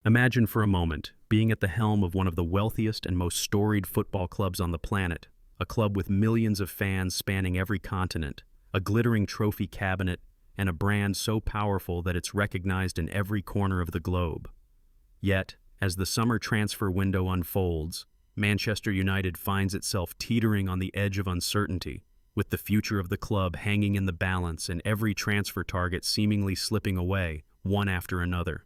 Imagine for a moment being at the helm of one of the wealthiest and most storied football clubs on the planet, a club with millions of fans spanning every continent, a glittering trophy cabinet, and a brand so powerful that it's recognized in every corner of the globe. Yet, as the summer transfer window unfolds, Manchester United finds itself teetering on the edge of uncertainty, with the future of the club hanging in the balance and every transfer target seemingly slipping away, one after another.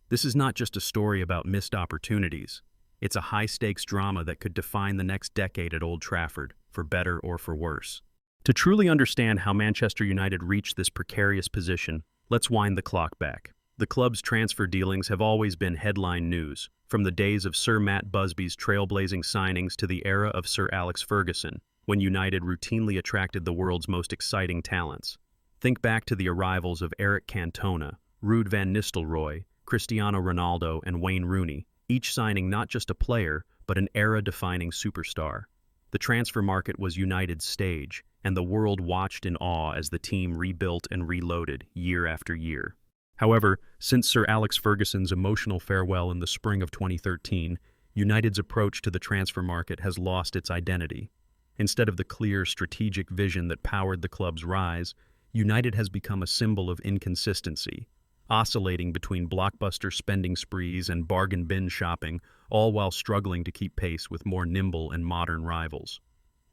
This is not just a story about missed opportunities. It's a high-stakes drama that could define the next decade at Old Trafford, for better or for worse. To truly understand how Manchester United reached this precarious position, let's wind the clock back. The club's transfer dealings have always been headline news, from the days of Sir Matt Busby's trailblazing signings to the era of Sir Alex Ferguson, when United routinely attracted the world's most exciting talents. Think back to the arrivals of Eric Cantona, Ruud van Nistelrooy, Cristiano Ronaldo, and Wayne Rooney, each signing not just a player, but an era-defining superstar. The transfer market was United's stage, and the world watched in awe as the team rebuilt and reloaded year after year. However, since Sir Alex Ferguson's emotional farewell in the spring of 2013, United's approach to the transfer market has lost its identity. Instead of the clear strategic vision that powered the club's rise, United has become a symbol of inconsistency, oscillating between blockbuster spending sprees and bargain bin shopping, all while struggling to keep pace with more nimble and modern rivals.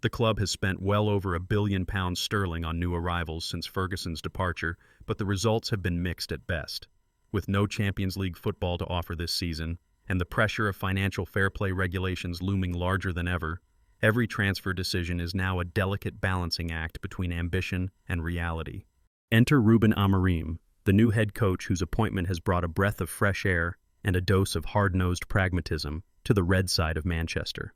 The club has spent well over £1 billion on new arrivals since Ferguson's departure, but the results have been mixed at best. With no Champions League football to offer this season, and the pressure of financial fair play regulations looming larger than ever, every transfer decision is now a delicate balancing act between ambition and reality. Enter Ruben Amorim, the new head coach whose appointment has brought a breath of fresh air and a dose of hard-nosed pragmatism to the red side of Manchester.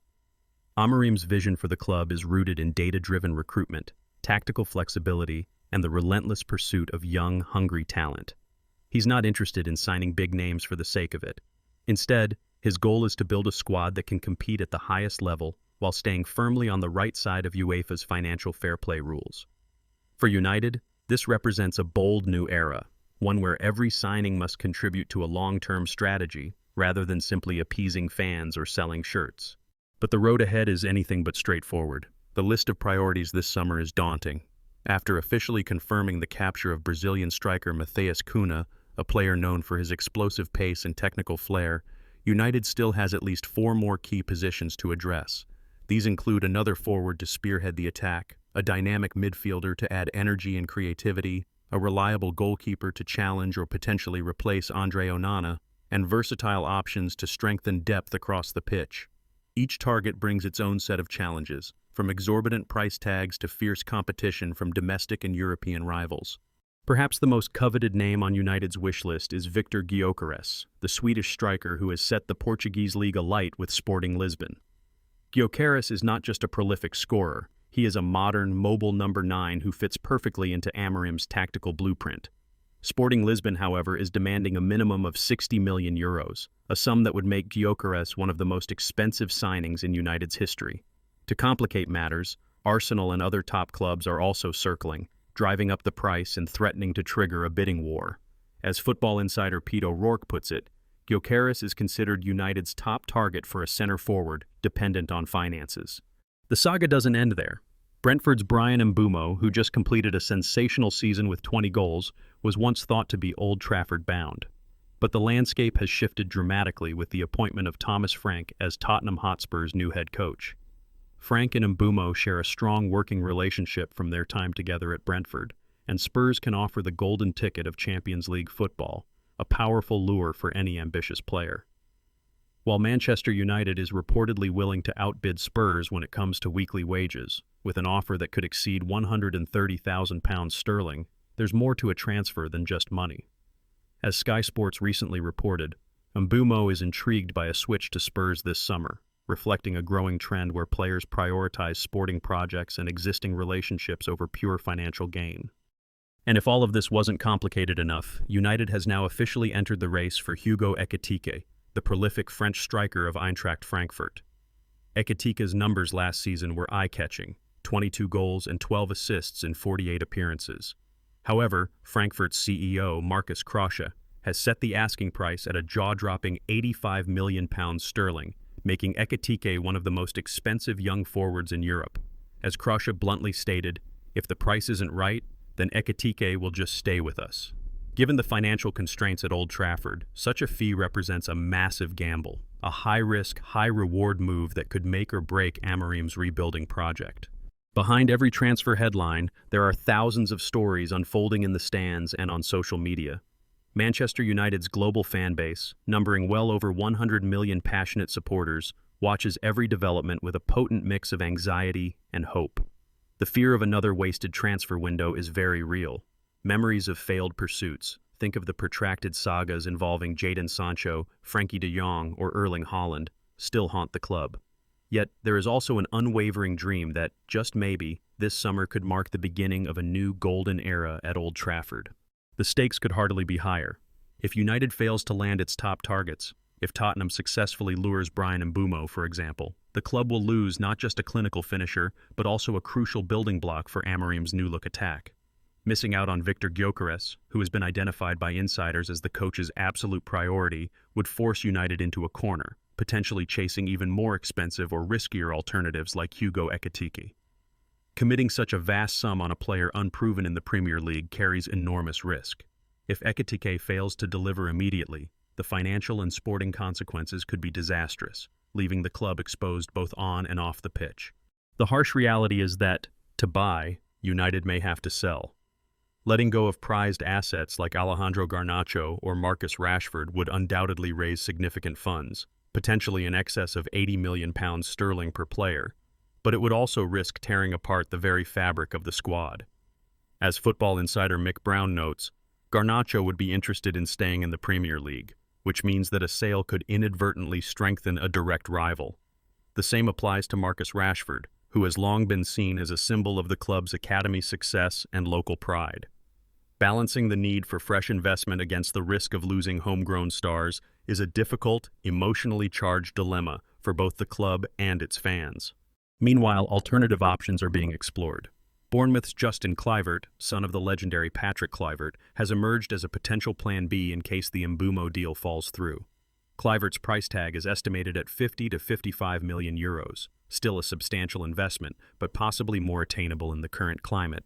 Amorim's vision for the club is rooted in data-driven recruitment, tactical flexibility, and the relentless pursuit of young, hungry talent. He's not interested in signing big names for the sake of it. Instead, his goal is to build a squad that can compete at the highest level while staying firmly on the right side of UEFA's financial fair play rules. For United, this represents a bold new era, one where every signing must contribute to a long-term strategy rather than simply appeasing fans or selling shirts. But the road ahead is anything but straightforward. The list of priorities this summer is daunting. After officially confirming the capture of Brazilian striker Matheus Cunha, a player known for his explosive pace and technical flair, United still has at least 4 more key positions to address. These include another forward to spearhead the attack, a dynamic midfielder to add energy and creativity, a reliable goalkeeper to challenge or potentially replace Andre Onana, and versatile options to strengthen depth across the pitch. Each target brings its own set of challenges, from exorbitant price tags to fierce competition from domestic and European rivals. Perhaps the most coveted name on United's wish list is Viktor Gyokeres, the Swedish striker who has set the Portuguese league alight with Sporting Lisbon. Gyokeres is not just a prolific scorer, he is a modern, mobile number 9 who fits perfectly into Amorim's tactical blueprint. Sporting Lisbon, however, is demanding a minimum of €60 million, a sum that would make Gyokeres one of the most expensive signings in United's history. To complicate matters, Arsenal and other top clubs are also circling, driving up the price and threatening to trigger a bidding war. As Football Insider Pete O'Rourke puts it, Gyokeres is considered United's top target for a center forward, dependent on finances. The saga doesn't end there. Brentford's Bryan Mbeumo, who just completed a sensational season with 20 goals, was once thought to be Old Trafford bound. But the landscape has shifted dramatically with the appointment of Thomas Frank as Tottenham Hotspur's new head coach. Frank and Mbeumo share a strong working relationship from their time together at Brentford, and Spurs can offer the golden ticket of Champions League football, a powerful lure for any ambitious player. While Manchester United is reportedly willing to outbid Spurs when it comes to weekly wages, with an offer that could exceed £130,000 sterling, there's more to a transfer than just money. As Sky Sports recently reported, Mbeumo is intrigued by a switch to Spurs this summer, reflecting a growing trend where players prioritize sporting projects and existing relationships over pure financial gain. And if all of this wasn't complicated enough, United has now officially entered the race for Hugo Ekitike, the prolific French striker of Eintracht Frankfurt. Ekitike's numbers last season were eye-catching, 22 goals and 12 assists in 48 appearances. However, Frankfurt's CEO, Markus Krösche, has set the asking price at a jaw-dropping £85 million, making Ekitike one of the most expensive young forwards in Europe. As Krosha bluntly stated, "If the price isn't right, then Ekitike will just stay with us." Given the financial constraints at Old Trafford, such a fee represents a massive gamble, a high-risk, high-reward move that could make or break Amorim's rebuilding project. Behind every transfer headline, there are thousands of stories unfolding in the stands and on social media. Manchester United's global fan base, numbering well over 100 million passionate supporters, watches every development with a potent mix of anxiety and hope. The fear of another wasted transfer window is very real. Memories of failed pursuits, think of the protracted sagas involving Jadon Sancho, Frenkie de Jong, or Erling Haaland, still haunt the club. Yet, there is also an unwavering dream that, just maybe, this summer could mark the beginning of a new golden era at Old Trafford. The stakes could hardly be higher. If United fails to land its top targets, if Tottenham successfully lures Bryan Mbeumo, for example, the club will lose not just a clinical finisher, but also a crucial building block for Amorim's new-look attack. Missing out on Viktor Gyokeres, who has been identified by insiders as the coach's absolute priority, would force United into a corner, potentially chasing even more expensive or riskier alternatives like Hugo Ekitike. Committing such a vast sum on a player unproven in the Premier League carries enormous risk. If Ekitike fails to deliver immediately, the financial and sporting consequences could be disastrous, leaving the club exposed both on and off the pitch. The harsh reality is that, to buy, United may have to sell. Letting go of prized assets like Alejandro Garnacho or Marcus Rashford would undoubtedly raise significant funds, potentially in excess of £80 million per player, but it would also risk tearing apart the very fabric of the squad. As Football Insider Mick Brown notes, Garnacho would be interested in staying in the Premier League, which means that a sale could inadvertently strengthen a direct rival. The same applies to Marcus Rashford, who has long been seen as a symbol of the club's academy success and local pride. Balancing the need for fresh investment against the risk of losing homegrown stars is a difficult, emotionally charged dilemma for both the club and its fans. Meanwhile, alternative options are being explored. Bournemouth's Justin Kluivert, son of the legendary Patrick Kluivert, has emerged as a potential plan B in case the Mbeumo deal falls through. Kluivert's price tag is estimated at €50 to €55 million, still a substantial investment, but possibly more attainable in the current climate.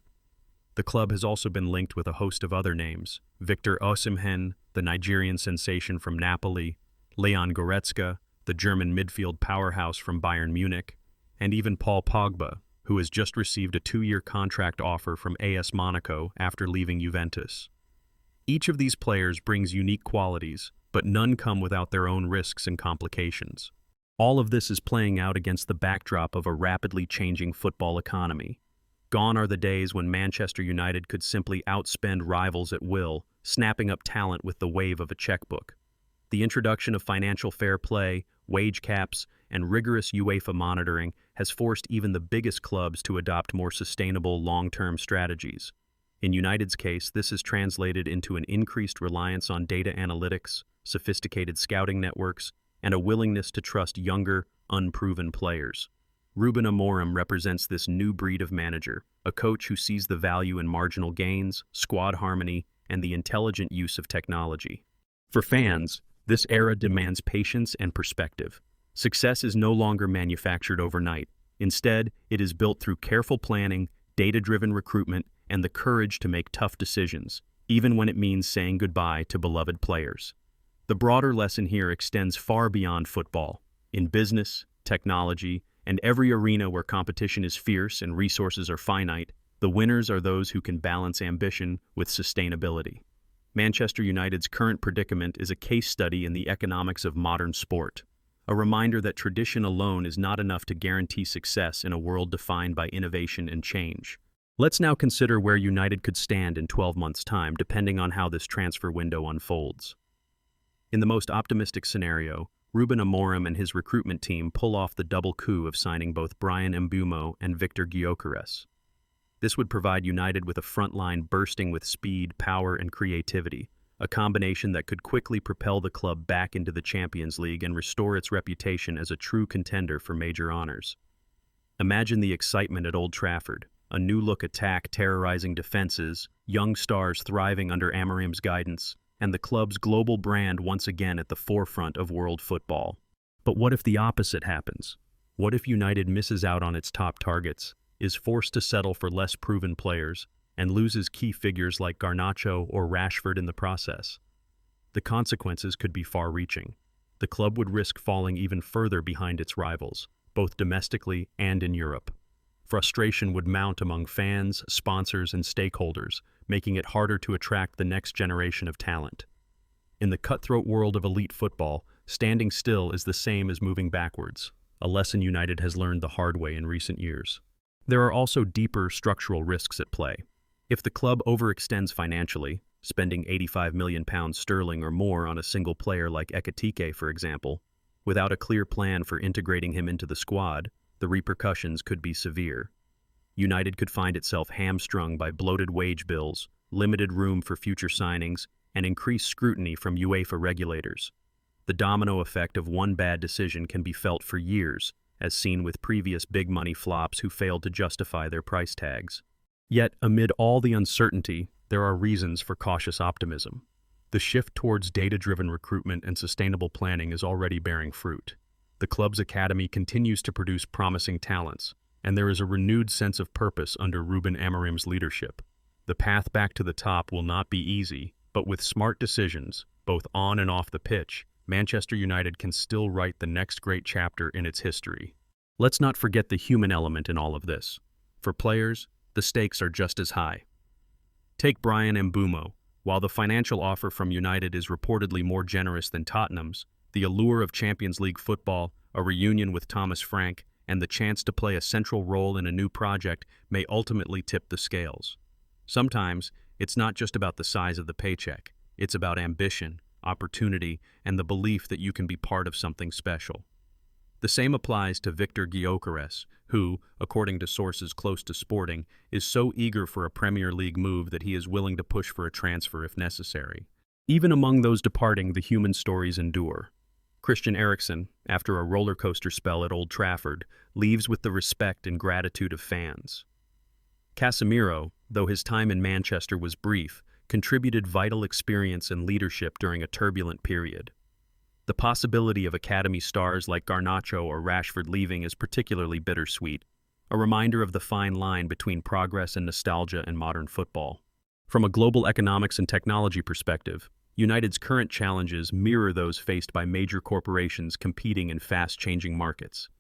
The club has also been linked with a host of other names: Viktor Osimhen, the Nigerian sensation from Napoli, Leon Goretzka, the German midfield powerhouse from Bayern Munich, and even Paul Pogba, who has just received a 2-year contract offer from AS Monaco after leaving Juventus. Each of these players brings unique qualities, but none come without their own risks and complications. All of this is playing out against the backdrop of a rapidly changing football economy. Gone are the days when Manchester United could simply outspend rivals at will, snapping up talent with the wave of a checkbook. The introduction of financial fair play, wage caps, and rigorous UEFA monitoring has forced even the biggest clubs to adopt more sustainable long-term strategies. In United's case, this has translated into an increased reliance on data analytics, sophisticated scouting networks, and a willingness to trust younger, unproven players. Ruben Amorim represents this new breed of manager, a coach who sees the value in marginal gains, squad harmony, and the intelligent use of technology. For fans, this era demands patience and perspective. Success is no longer manufactured overnight. Instead, it is built through careful planning, data-driven recruitment, and the courage to make tough decisions, even when it means saying goodbye to beloved players. The broader lesson here extends far beyond football. In business, technology, and every arena where competition is fierce and resources are finite, the winners are those who can balance ambition with sustainability. Manchester United's current predicament is a case study in the economics of modern sport, a reminder that tradition alone is not enough to guarantee success in a world defined by innovation and change. Let's now consider where United could stand in 12 months' time, depending on how this transfer window unfolds. In the most optimistic scenario, Ruben Amorim and his recruitment team pull off the double coup of signing both Bryan Mbeumo and Viktor Gyokeres. This would provide United with a front line bursting with speed, power, and creativity, a combination that could quickly propel the club back into the Champions League and restore its reputation as a true contender for major honors. Imagine the excitement at Old Trafford, a new-look attack terrorizing defenses, young stars thriving under Amorim's guidance, and the club's global brand once again at the forefront of world football. But what if the opposite happens? What if United misses out on its top targets, is forced to settle for less proven players, and loses key figures like Garnacho or Rashford in the process? The consequences could be far-reaching. The club would risk falling even further behind its rivals, both domestically and in Europe. Frustration would mount among fans, sponsors, and stakeholders, making it harder to attract the next generation of talent. In the cutthroat world of elite football, standing still is the same as moving backwards, a lesson United has learned the hard way in recent years. There are also deeper structural risks at play. If the club overextends financially, spending £85 million sterling or more on a single player like Ekitike, for example, without a clear plan for integrating him into the squad, the repercussions could be severe. United could find itself hamstrung by bloated wage bills, limited room for future signings, and increased scrutiny from UEFA regulators. The domino effect of one bad decision can be felt for years, as seen with previous big-money flops who failed to justify their price tags. Yet, amid all the uncertainty, there are reasons for cautious optimism. The shift towards data-driven recruitment and sustainable planning is already bearing fruit. The club's academy continues to produce promising talents, and there is a renewed sense of purpose under Ruben Amorim's leadership. The path back to the top will not be easy, but with smart decisions, both on and off the pitch, Manchester United can still write the next great chapter in its history. Let's not forget the human element in all of this. For players, the stakes are just as high. Take Bryan and Mbeumo. While the financial offer from United is reportedly more generous than Tottenham's, the allure of Champions League football, a reunion with Thomas Frank, and the chance to play a central role in a new project may ultimately tip the scales. Sometimes, it's not just about the size of the paycheck. It's about ambition, opportunity, and the belief that you can be part of something special. The same applies to Viktor Gyokeres, who, according to sources close to Sporting, is so eager for a Premier League move that he is willing to push for a transfer if necessary. Even among those departing, the human stories endure. Christian Eriksen, after a roller coaster spell at Old Trafford, leaves with the respect and gratitude of fans. Casemiro, though his time in Manchester was brief, contributed vital experience and leadership during a turbulent period. The possibility of academy stars like Garnacho or Rashford leaving is particularly bittersweet, a reminder of the fine line between progress and nostalgia in modern football. From a global economics and technology perspective, United's current challenges mirror those faced by major corporations competing in fast-changing markets.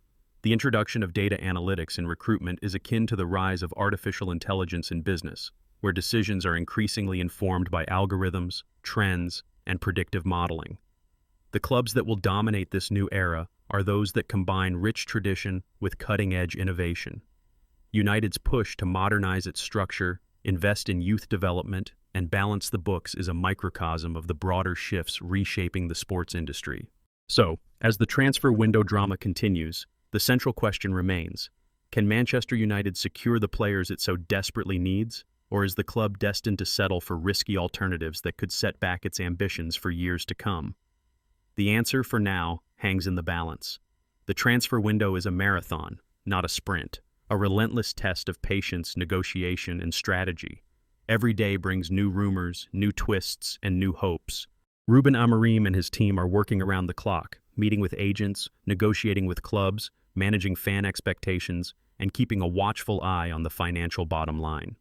The introduction of data analytics in recruitment is akin to the rise of artificial intelligence in business, where decisions are increasingly informed by algorithms, trends, and predictive modeling. The clubs that will dominate this new era are those that combine rich tradition with cutting-edge innovation. United's push to modernize its structure, invest in youth development, and balance the books is a microcosm of the broader shifts reshaping the sports industry. So, as the transfer window drama continues, the central question remains: can Manchester United secure the players it so desperately needs, or is the club destined to settle for risky alternatives that could set back its ambitions for years to come? The answer, for now, hangs in the balance. The transfer window is a marathon, not a sprint, a relentless test of patience, negotiation, and strategy. Every day brings new rumors, new twists, and new hopes. Ruben Amorim and his team are working around the clock, meeting with agents, negotiating with clubs, managing fan expectations, and keeping a watchful eye on the financial bottom line.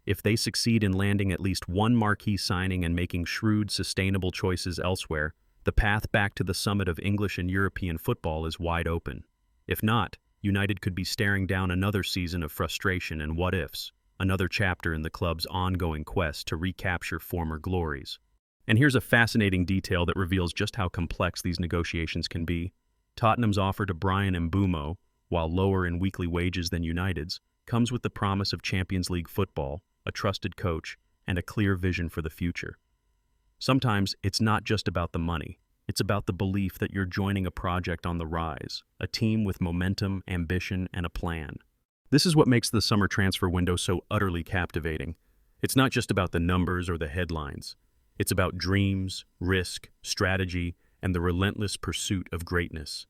If they succeed in landing at least one marquee signing and making shrewd, sustainable choices elsewhere, the path back to the summit of English and European football is wide open. If not, United could be staring down another season of frustration and what-ifs, another chapter in the club's ongoing quest to recapture former glories. And here's a fascinating detail that reveals just how complex these negotiations can be. Tottenham's offer to Bryan and Mbeumo, while lower in weekly wages than United's, comes with the promise of Champions League football, a trusted coach, and a clear vision for the future. Sometimes it's not just about the money. It's about the belief that you're joining a project on the rise, a team with momentum, ambition, and a plan. This is what makes the summer transfer window so utterly captivating. It's not just about the numbers or the headlines. It's about dreams, risk, strategy, and the relentless pursuit of greatness.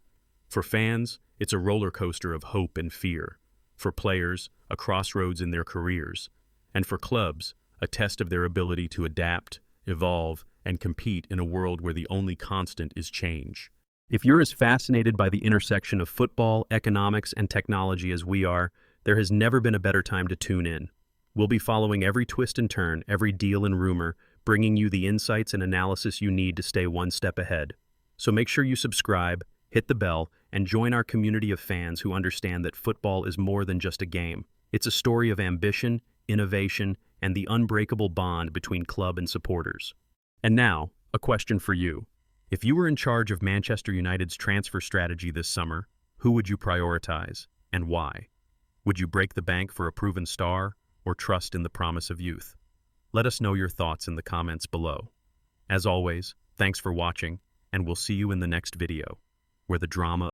For fans, it's a roller coaster of hope and fear. For players, a crossroads in their careers. And for clubs, a test of their ability to adapt, evolve, and compete in a world where the only constant is change. If you're as fascinated by the intersection of football, economics, and technology as we are, there has never been a better time to tune in. We'll be following every twist and turn, every deal and rumor, bringing you the insights and analysis you need to stay one step ahead. So make sure you subscribe, hit the bell, and join our community of fans who understand that football is more than just a game. It's a story of ambition, innovation, and the unbreakable bond between club and supporters. And now, a question for you. If you were in charge of Manchester United's transfer strategy this summer, who would you prioritize, and why? Would you break the bank for a proven star, or trust in the promise of youth? Let us know your thoughts in the comments below. As always, thanks for watching, and we'll see you in the next video, where the drama